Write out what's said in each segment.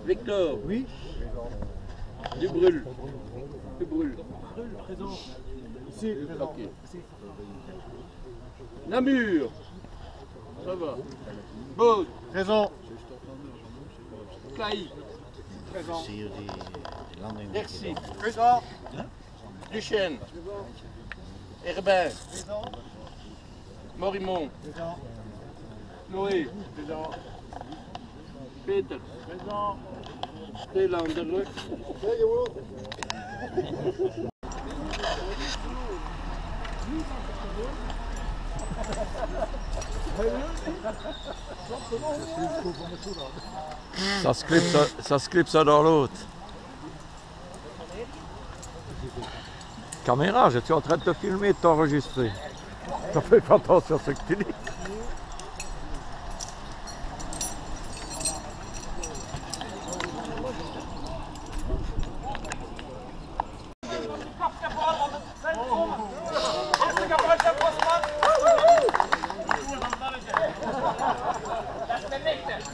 Victor. Oui. Dubrul. Dubrul. Présent. Ici. Ok. Namur. Ça va. Baud. Présent. Caï. Présent. Merci. Présent. Duchesne. Herbin. Présent. Morimont. Présent. Noé. Présent. Peter. Présent. Teelander. Ça se clipse ça dans l'autre. Caméra, je suis en train de te filmer et de t'enregistrer. Ça fait pas attention à ce que tu dis.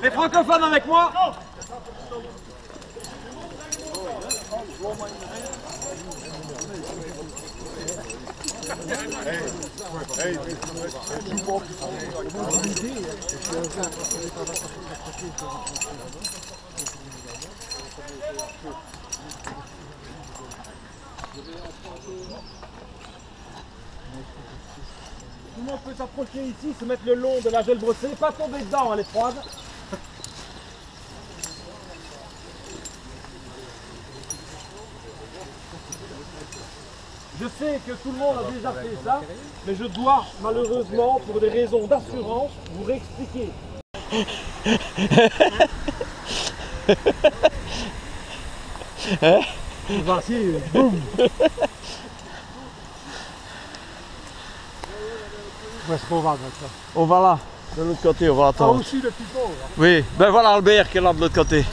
Les francophones avec moi. Tout le monde peut s'approcher ici, se mettre le long de la gel brossée, pas tomber dedans, elle est froide. Je sais que tout le monde a déjà fait ça, mais je dois malheureusement, pour des raisons d'assurance, vous réexpliquer. Voici, boum. Où est-ce qu'on va maintenant? On va là, de l'autre côté, on va Ah, attendre. aussi le pipeau là. Oui, ben voilà Albert qui est là de l'autre côté.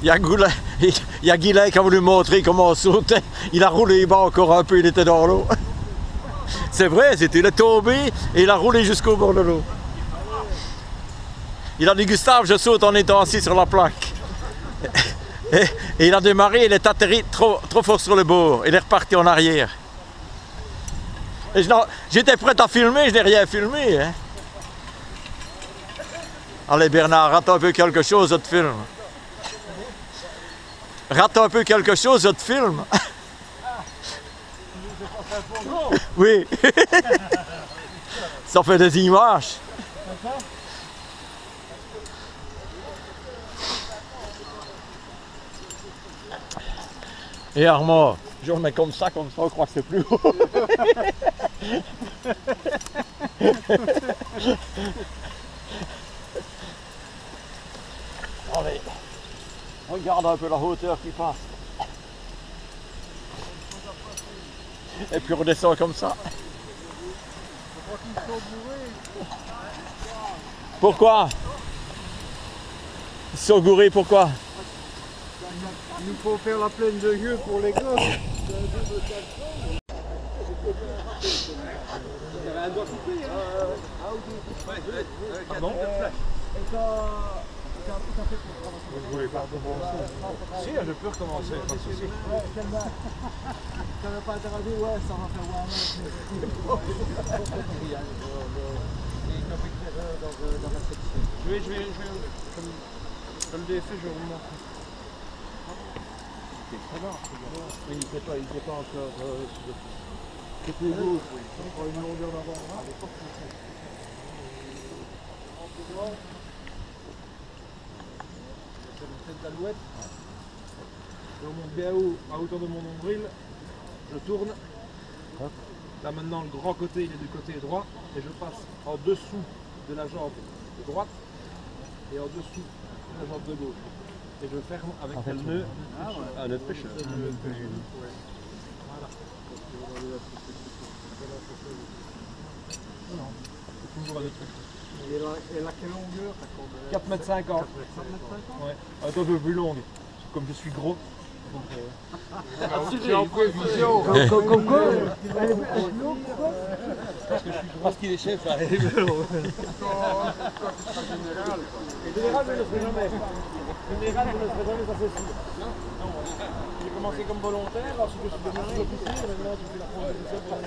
Il y a Guilain qui a voulu montrer comment on sautait. Il a roulé bas encore un peu, il était dans l'eau. C'est vrai, il est tombé et il a roulé jusqu'au bord de l'eau. Il a dit Gustave, je saute en étant assis sur la plaque. Et il a démarré, il est atterri trop fort sur le bord. Il est reparti en arrière. J'étais prêt à filmer, je n'ai rien filmé. Hein. Allez Bernard, rate un peu quelque chose, je te filme. Rate un peu quelque chose, je te filme. Oui. Ça fait des images. Et Armand, je remets comme ça, on croit que c'est plus haut. Allez, regarde un peu la hauteur qui passe. Et puis on redescend comme ça. Pourquoi? Ils sont gourés, pourquoi? Il nous faut faire la plaine de gueux pour les gosses. Pardon? Vous voulez pas recommencer? Si, je peux recommencer, pas de souci. Ça n'a pas interdit, ouais, ça va faire ouais. Je vais, comme des faits, je vais vous montrer. Il n'était pas encore côté gauche, oui. Ça prend une longueur d'avant. C'est une tête d'alouette. Je remonte bien haut, à hauteur de mon nombril. Je tourne. Là maintenant, le grand côté, il est du côté droit. Et je passe en dessous de la jambe de droite et en dessous de la jambe de gauche. Et je ferme avec le nœud, un nœud de pêcheur. Voilà. Toujours à 2 trucs. Et la quelle longueur ta corde? 4,50 m. 4,50 m? Ouais. Un peu plus longue. Comme je suis gros. Donc, C'est en coefficient. Comme quoi elle est plus longue, pourquoi? parce qu'il est chef, ça arrive. Et général, je ne le ferai jamais. Général, je ne le ferai jamais, ça c'est sûr. J'ai commencé comme volontaire, ensuite je suis devenu sous-officier, et maintenant je fais la proposition pour la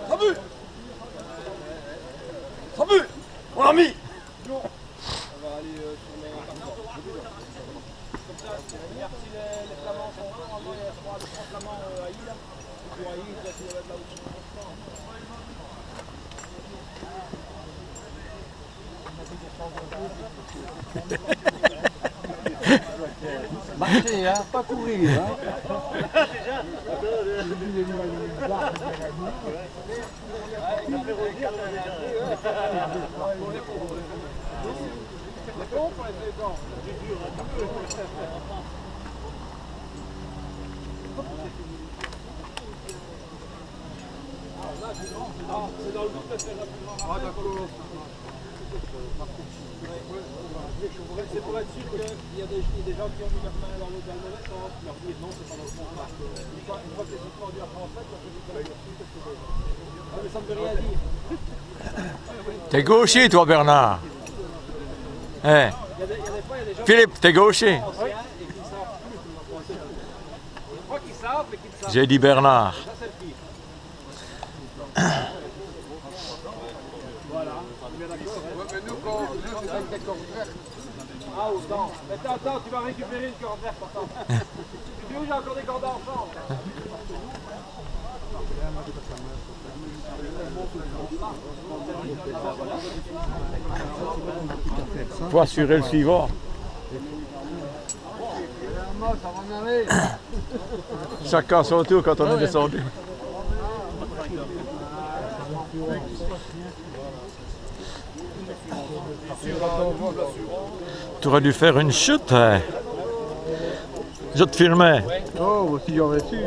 Salut! Salut! Mon ami! marcher, hein, pas courir. Hein. C'est pour être sûr qu'il y a des gens qui ont mis leurs mains dans l'eau de l'almanette, on leur dit non, c'est pas notre monde. Une fois que les autres ont dû apprendre ça, mais ça ne veut rien dire. T'es gaucher, toi, Bernard. Hein? Philippe, t'es gaucher. J'ai dit Bernard. Ah, autant. Attends, tu vas récupérer une corde verte, attends. Tu dis où j'ai encore des cordes d'enfant? Faut assurer le suivant. Chacun son tour quand on est descendu. Tu aurais dû faire une chute. Hein. Je te filmais. Oh, si j'aurais su.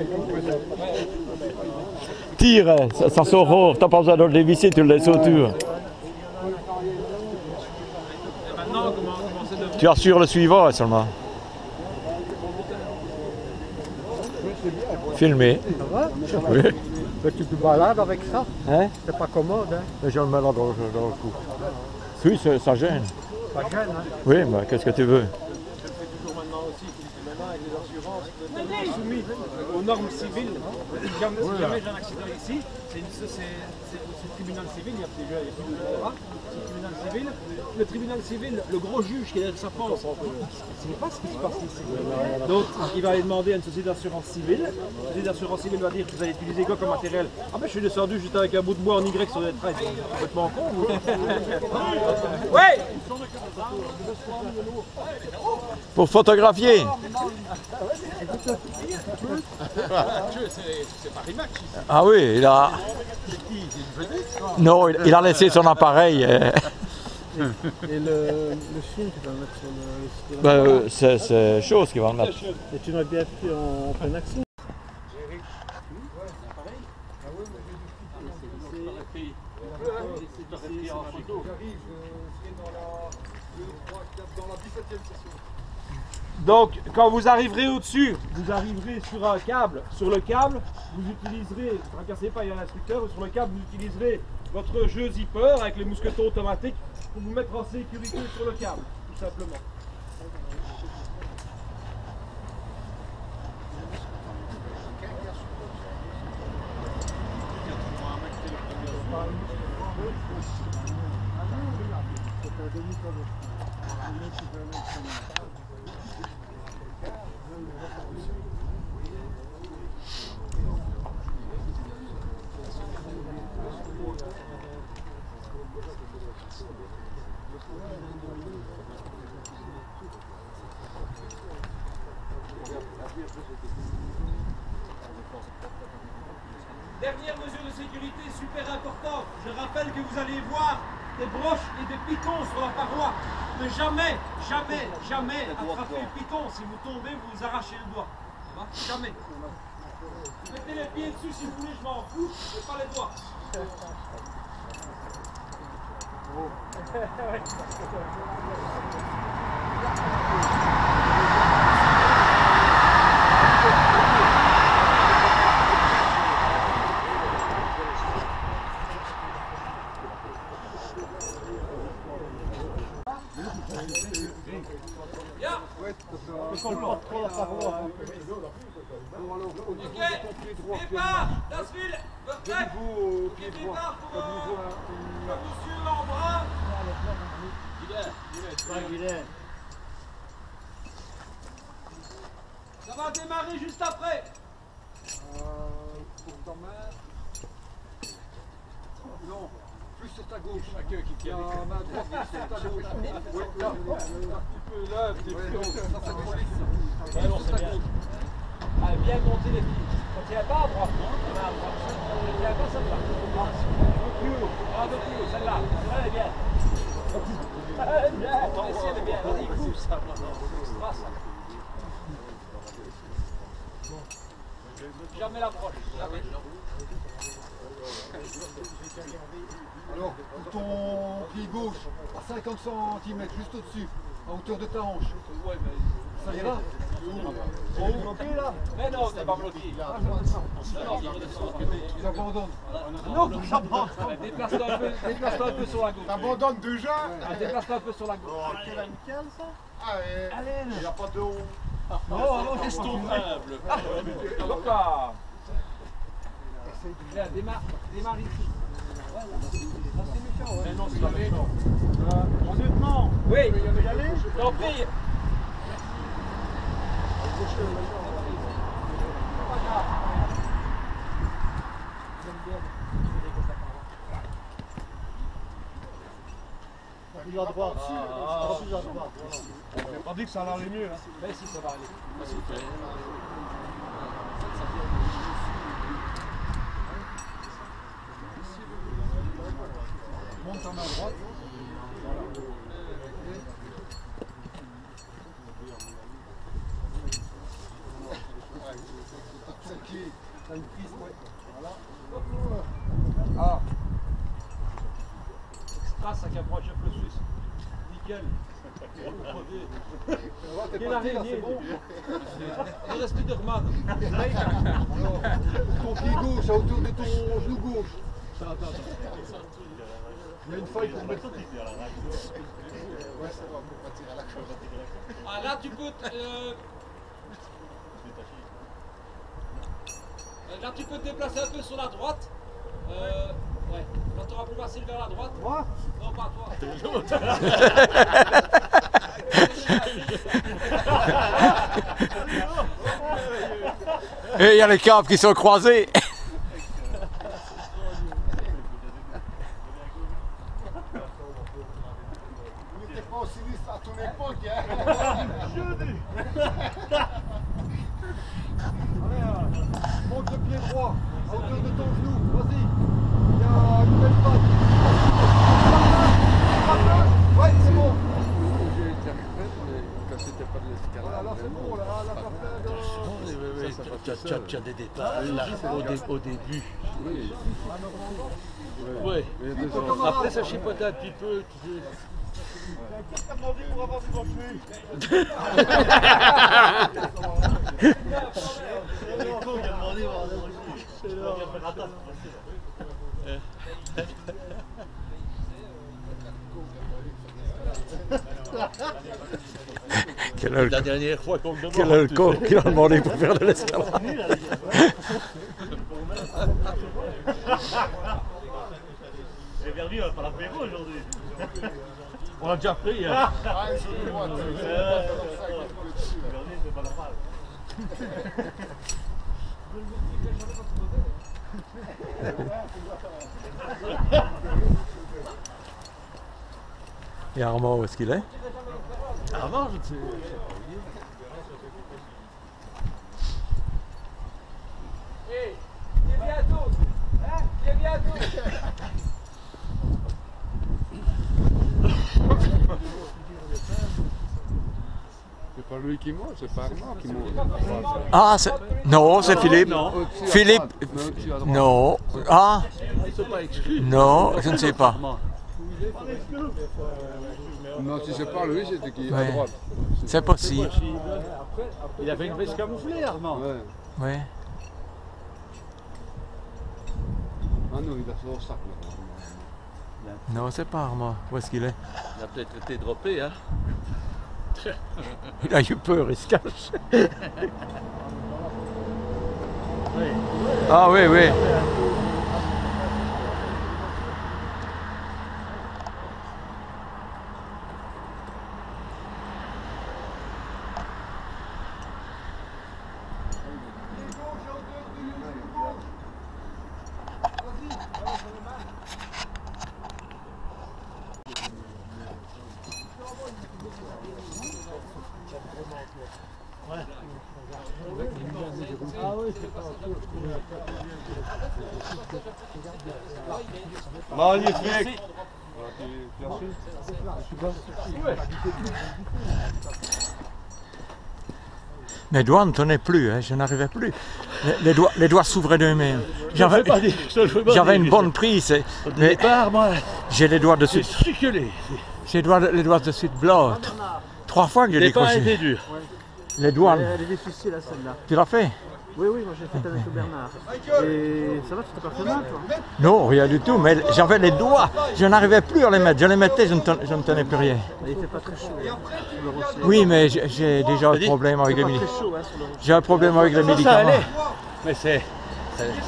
Tire, ça sort haut. T'as pas besoin de le dévisser, tu le laisses autour. Tu assures le suivant seulement. Filmer. Ça va? Oui. Mais tu te balades avec ça? Hein? C'est pas commode, hein? Je le mets là dans le cou. Oui, ça gêne. Ça gêne, hein? Oui, mais qu'est-ce que tu veux? Maintenant avec les assurances, soumis aux normes civiles. Si jamais j'ai un accident ici, c'est le tribunal civil, il n'y a plus de droit. C'est le tribunal civil. Le tribunal civil, le gros juge qui est derrière sa France, il ne sait pas ce qui se passe ici. Donc il va aller demander à une société d'assurance civile. La société d'assurance civile va dire que vous allez utiliser quoi comme matériel? Ah ben je suis descendu juste avec un bout de bois en Y sur les traits. C'est complètement con, vous. Ouais! Pour photographier. Ah oui, il a... Non, il a laissé son appareil. Et le film, tu vas le mettre sur le site. C'est chose qui va le mettre. Et tu m'as bien pris en pleine action. Donc, quand vous arriverez au-dessus, vous arriverez sur un câble. Sur le câble, vous utiliserez, ne tracassez pas, il y a l'instructeur, sur le câble, vous utiliserez votre jeu zipper avec les mousquetons automatiques pour vous mettre en sécurité sur le câble, tout simplement. Dernière mesure de sécurité super importante. Je rappelle que vous allez voir des broches et des pitons sur la paroi. Ne jamais, jamais, jamais attraper le piton. Si vous tombez, vous vous arrachez le doigt. Ça va? Jamais. Mettez les pieds dessus si vous voulez, je m'en fous, mais pas les doigts. Ok, départ, das will, bereit, départ pour monsieur Lambrin. Ça va démarrer juste après. Pour ta main. Non, plus sur ta gauche. Il y a main droite plus sur ta gauche. Oui, là, un petit peu là, un petit peu. Ça fait trop lisse. Ouais, bon, c'est bien. Ah, bien monter les pieds. Quand il n'y a pas à droite, non? Il y a à droite. Il n'y a pas celle-là. Un peu plus haut. Un peu plus haut, celle-là. Celle-là, elle est bien. Elle est bien. Ici, elle est bien. Vas-y, pousse. Passe. Jamais l'approche. Jamais. Alors, pour ton pied gauche, à 50 cm, juste au-dessus, à hauteur de ta hanche. Ouais, mais... Ça ira? Oh, bloqué là? Mais non, t'es pas bloqué. J'abandonne. Non, j'abandonne. Déplace-toi un peu sur la gauche. T'abandonnes déjà? Déplace-toi un peu sur la gauche. Oh, quel amical ça? Allez, il n'y a pas de haut. Non, reste ton humble. Hop là. Viens, démarre ici. Mais non, c'est pas vrai. Mon lieutenant. Oui, y aller? t'en prie. Il à droite. Plus à droite. J'ai pas dit que ça allait aller mieux. Hein. Mais si, ça va aller. Monte en main droite. T'as une prise, ouais. Voilà. Ah, Extra, ça qui approche un peu suisse. Nickel. T'es Quelle parti là, araignée. c'est bon. Il reste Spiderman. Alors, ton pied gauche à hauteur de ton genou gauche. Attends. Il y a une faille pour mettre. Ouais, ça va, pour pas tirer à la corde. Ah, là, tu peux... Là, tu peux te déplacer un peu sur la droite. Ouais. Quand tu auras plus facile vers la droite. Moi? Non, pas toi. Et il y a les câbles qui sont croisés. Vous n'étiez pas aussi lisse à ton époque, hein? Monte le pied droit, à hauteur de ton genou, vas-y. Il y a une belle patte. Ouais, c'est bon. J'ai été refaite, mais quand c'était pas de l'escalade. Voilà, là c'est bon, là, la partie de... Tu as des départs là, au début. Oui. Oui. Mais des enfants. Après, ça chipote un petit peu. Qu'est-ce que t'as demandé pour avoir du reflux? La dernière fois qu'on le demande. Quel alcool qu'il a demandé pour faire de l'escalade. Et Verdi, on va pas l'apéro aujourd'hui. On l'a déjà pris. Hein. Verdi, c'est pas normal. Et Armand, où est-ce qu'il est? Armand, je ne sais C'est pas lui qui monte, c'est pas Armand qui monte. Ah, non, c'est Philippe. Philippe. Non. Ah, c'est pas exclu. non, je ne sais pas. Non, si c'est pas lui, c'était qui? À Ouais. droite. C'est possible. Il avait une veste camouflée, Armand. Ouais. Oui. Ah non, il a son sac là. Non, c'est pas Armand. Où est-ce qu'il est? Il a peut-être été droppé, hein. Il a eu peur, il se cache. Ah oui, oui. Magnifique. Mes doigts ne tenaient plus, hein, je n'arrivais plus. Les doigts s'ouvraient d'eux-mêmes. J'avais une bonne prise, mais Départ, moi, j'ai les doigts de j'ai suite. succulé. J'ai les doigts de suite bleuâtres. 3 fois que j'ai Le départ décroché. était dur. Les doigts. Elle est difficile, là, celle-là. Tu l'as fait? Oui, oui, moi j'ai fait avec Bernard. Et ça va, tu t'es pas fait mal, toi? Non, rien du tout, mais j'avais les doigts. Je n'arrivais plus à les mettre. Je les mettais, je ne tenais plus rien. Il fait pas très chaud sur le rocher. Oui, mais j'ai déjà un problème avec les Pas très médicaments. chaud, hein, sur le rocher. J'ai un problème avec les Ça médicaments. allait. Mais c'est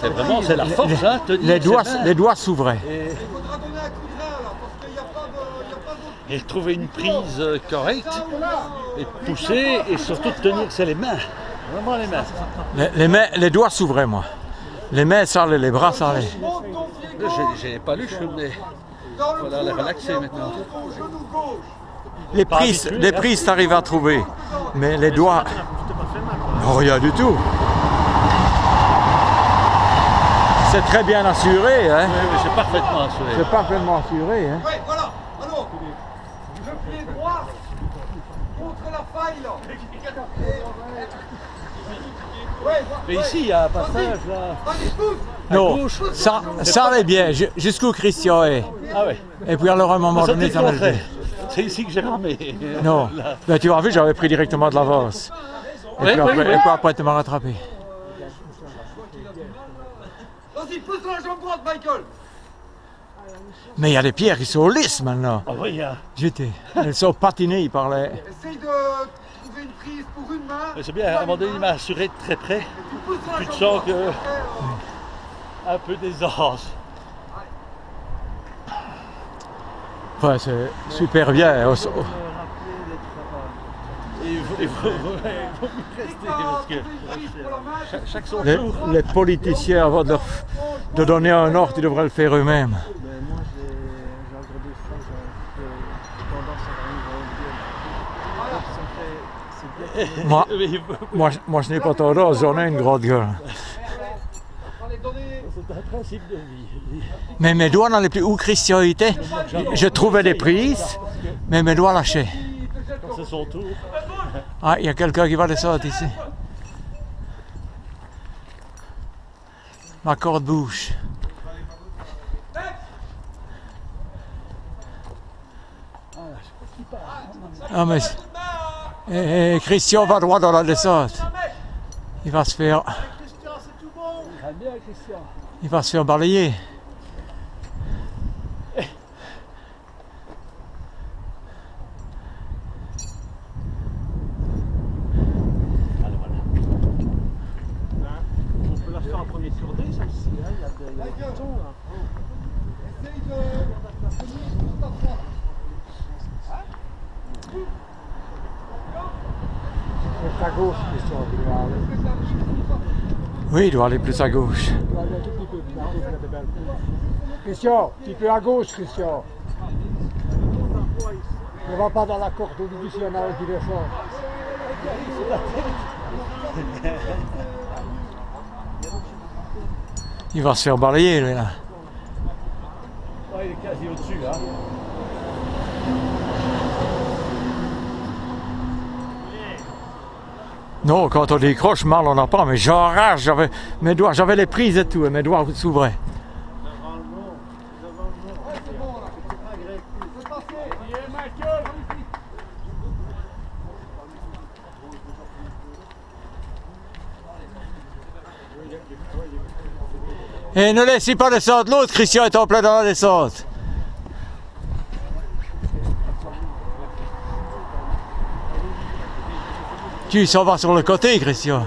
vraiment, c'est la force, hein, tenir ses mains. Les doigts s'ouvraient. Et, Il faudra donner un coup de rein là, parce qu'il n'y a pas d'autre. et trouver une prise correcte, et pousser, et surtout de tenir, c'est les mains. Vraiment les mains. Les doigts s'ouvraient, moi. Les mains, ça allait, les bras, ça allait. Monte ton pied Là, gauche j'ai pas lu, mais dans le voilà, trou, les là, relaxer qui est au maintenant. bout de ton genou gauche. Les prises, t'arrives à trouver. Mais les doigts, Tu t'es pas fait mal, quoi. non, rien du tout. C'est très bien assuré, hein. oui, c'est parfaitement assuré. C'est parfaitement assuré, hein. Oui, voilà. Alors, le pied droit contre la faille là. Mais ici, il y a un passage là. Allez, pousse. Non, gauche. ça allait bien, jusqu'au Christian est. Ah oui. Et puis alors à un moment Ça, donné, c'est ça le n'allait contraire. plus. C'est ici que j'ai ramé. Non, Là. ben, tu as vu, j'avais pris directement de l'avance. Et, Oui, puis oui, après, oui. et puis après, tu m'as rattrapé. Vas-y, pousse la jambe droite, Michael. Mais il y a des pierres qui sont lisses maintenant. Ah oui, hein. Elles sont patinées, il parlait. Essaye de trouver une prise pour une main. Mais c'est bien, à un moment donné, il m'a assuré de très près. Tu pousses la Tu te jambe sens droite. que un peu d'aisance. Enfin, c'est super bien. Et il faut mieux rester parce que chaque son Les, tour. les politiciens, avant de donner un ordre, ils devraient le faire eux-mêmes. Ben, moi, j'ai encore des fois, j'ai tendance à avoir une grande gueule. Ça me fait. C'est bien. Moi, Mais il faut- moi, je n'ai pas tendance, j'en ai une grande gueule. Allez, donnez. C'est un principe de vie. Mais mes doigts n'allaient plus. Où Christian était, je trouvais des prises, mais mes doigts lâchaient. Quand c'est son tour. Ah, il y a quelqu'un qui va descendre ici. Ma corde bouge. Ah, mais. Christian va droit dans la descente. Il va se faire. Il va se faire balayer. à gauche, Christian, il doit aller. Oui, il doit aller plus à gauche. Il doit aller un tout petit peu plus. Christian, un petit peu à gauche, Christian. Ne va pas dans la corde au bout s'il y en a un qui descend. Il va se faire balayer, lui, là. Ouais, il est quasi au-dessus, là. Non, quand on décroche, mal on n'a pas, mais j'enrage, j'avais mes doigts, j'avais les prises et tout, et mes doigts s'ouvraient. Et ne laissez pas descendre l'autre, Christian est en plein dans la descente. Tu s'en vas sur le côté, Christian.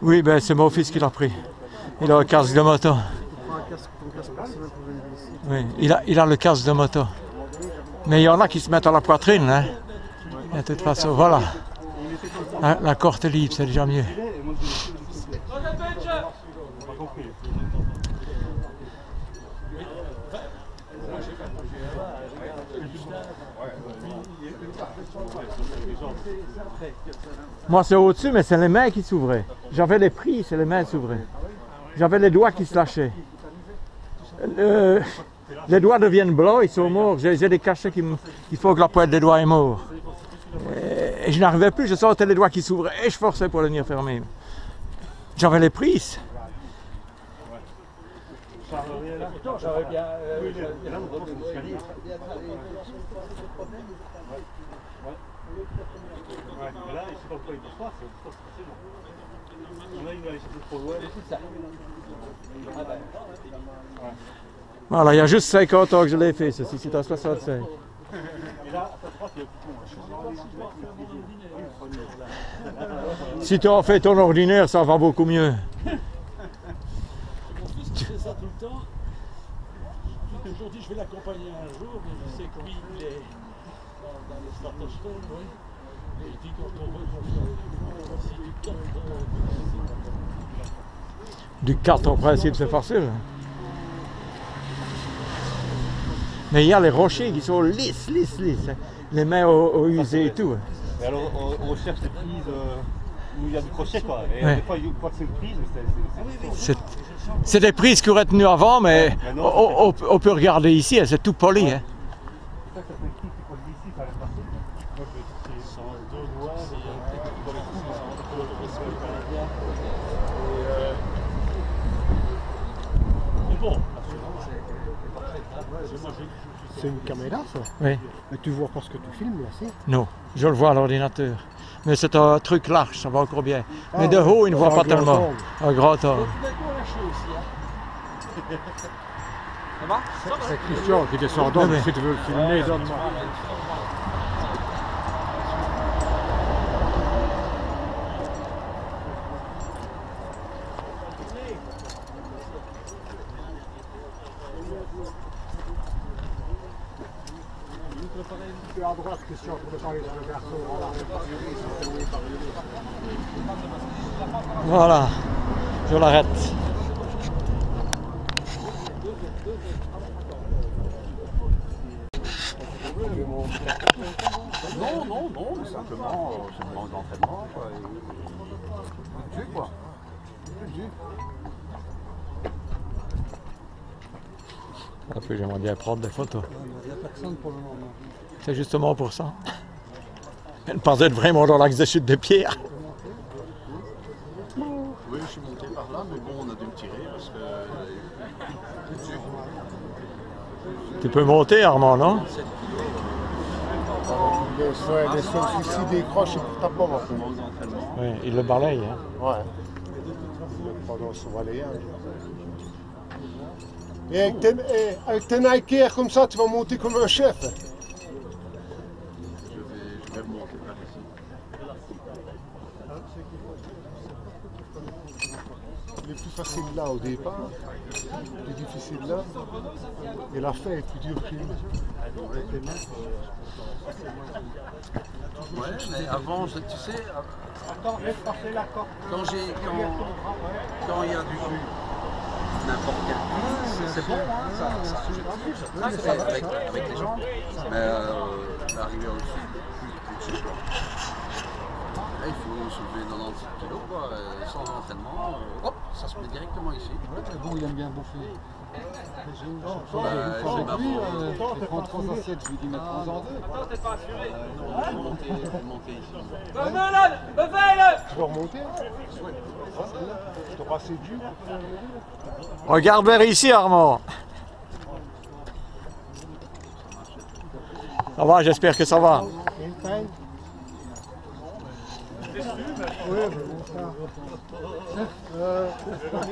Oui, ben c'est mon fils qui l'a pris. Il a un casque de moto. Oui, il a le casque de moto. Mais il y en a qui se mettent à la poitrine, hein. De toute façon, voilà. La corde est libre, c'est déjà mieux. Moi, c'est au-dessus, mais c'est les mains qui s'ouvraient. J'avais les prises, c'est les mains qui s'ouvraient. J'avais les doigts qui se lâchaient. Les doigts deviennent blancs, ils sont morts. J'ai des cachets il faut que la pointe des doigts est morte. Et je n'arrivais plus, je sentais les doigts qui s'ouvraient et je forçais pour les tenir fermés. J'avais les prises. J'avais bien. Là, je sais pas pourquoi il passe pas, c'est bon. Là, il va aller chercher trop loin. C'est ça. Voilà, il y a juste 50 ans que je l'ai fait, ceci, c'est en 65. Et là, ça se passe, il y a plus de Si tu en fais ton ordinaire, ça va beaucoup mieux. Mon fils qui fait ça tout le temps. Aujourd'hui, je vais l'accompagner un jour, mais je sais que lui, il est dans les Stratostone, oui. Et il dit quand on veut qu'on fasse aussi du 4. Du 4 en principe, c'est facile. Mais il y a les rochers qui sont lisses. Les mains ont usé et tout. Et alors, on cherche des prises où il y a du crochet, quoi. Et Ouais. des fois, il croit que c'est une prise, mais C'est des prises qui auraient tenu avant, mais on peut regarder ici, c'est tout poli. Hein. c'est ça que ça fait une prise qui croit d'ici, ça reste parti. Moi, je vais essayer sans deux doigts, mais il y a peut-être dans les coups, mais c'est un peu le respect canadien. Mais bon, C'est une caméra, ça. Oui. Mais tu vois pas ce que tu filmes, là, c'est. Non, je le vois à l'ordinateur. Mais c'est un truc large, ça va encore bien. Mais de haut, il ne voit pas tellement. Un grand angle. C'est Christian qui descend d'homme, si tu veux le filmer, donne-moi. Tu es à droite, Christian, pour ne pas aller sur le garçon. Voilà, je l'arrête. non, mais simplement, c'est une manque d'entraînement, quoi. Tu quoi. Après, j'aimerais bien prendre des photos. Il n'y a personne pour le moment. C'est justement pour ça. Elle paraît vraiment dans l'axe de chute des pierres. Oui, je suis monté par là, mais bon, on a dû me tirer parce que. Tu peux monter, Armand, non? Les seuls soucis décrochent et pour ta pauvre. Oui, il le balaye. Hein. Ouais. Pendant son balayage. Et avec tes Nike comme ça, tu vas monter comme un chef. Je vais remonter par ici. il est plus facile là au départ, plus difficile là, et la fin est plus dure chez nous. Avec les mains, Ouais, mais avant, tu sais, quand il y a du jus, n'importe quel prix, c'est bon, hein, ça se fait avec les jambes, mais l'arrivée au sud, là, il faut soulever 97 kilos, quoi, sans entraînement, hop, ça se met directement ici. ouais, bon, il aime bien bouffer. J'ai maman. Je prends 3 assiettes, je lui dis mettre 3 en 2. Attends, t'es pas assuré. Monter ici. Je vais remonter. T'auras assez dur. Regarde vers ici, Armand. Ça va, j'espère que ça va. Une taille. Oui, mais bon, ça.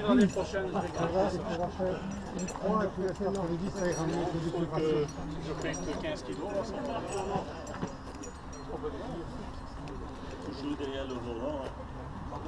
L'année prochaine, Ça va, il faudra faire une croix et puis la faire l'après-midi, ça ira mieux que du plus facile. Je fais que 15 kilos, là, ça va. Toujours derrière le volant. Hein.